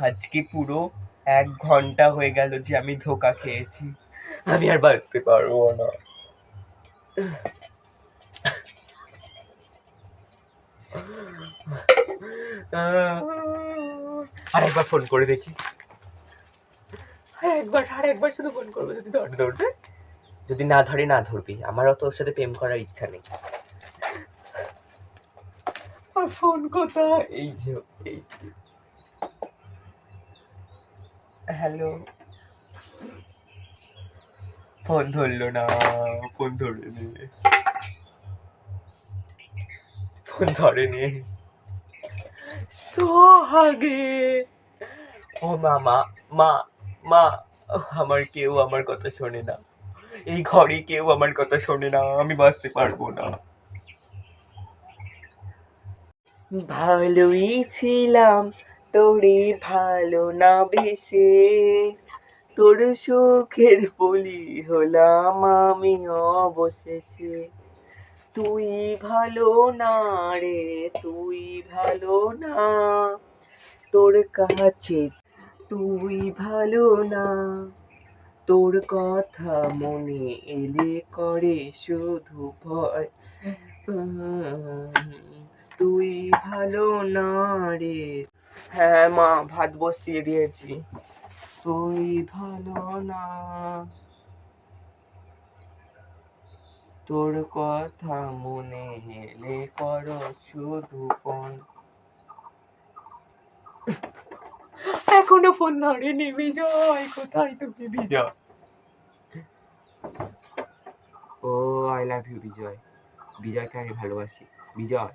আজকে পুরো 1 ঘন্টা হয়ে গেল যে আমি ধোকা খেয়েছি। আমি আর বাঁচতে পারবো না। আরেকবার ফোন করে দেখি। আরেকবার শুধু ফোন করবো, যদি ধরবে। যদি না ধরে না ধরবি, আমারও তোর সাথে প্রেম করার ইচ্ছা নেই। আর ফোন কোথায়? এই যে এই। হ্যালো। ফোন ধরলো না, ফোন ধরেনি, ফোন ধরেনি। সোহাগে। ও মামা, মা, মা, আমার কেউ আমার কথা শোনে না। এই ঘরে কেউ আমার কথা শোনে না, আমি বাঁচতে পারবো না। ভালোই ছিলাম তোরে ভালো না বেশে, তোর সুখের বলি হলাম আমি অবশেষে। তুই ভালো না রে, তুই ভালো না, তোর কাছে তুই ভালো না, তোর কথা মনে এলে করে শুধু ভয়। তুই ভালো না রে। হ্যাঁ মা, ভাত বসিয়ে দিয়েছি। তুই ভালো না, তোর কথা মনে এলে কর শুধু ফোন। এখনো ফোন ধরেনি বিজয়। কোথায় তুমি বিজয়? ও আই লাভ ইউ বিজয়। বিজয়কে আমি ভালোবাসি। বিজয়।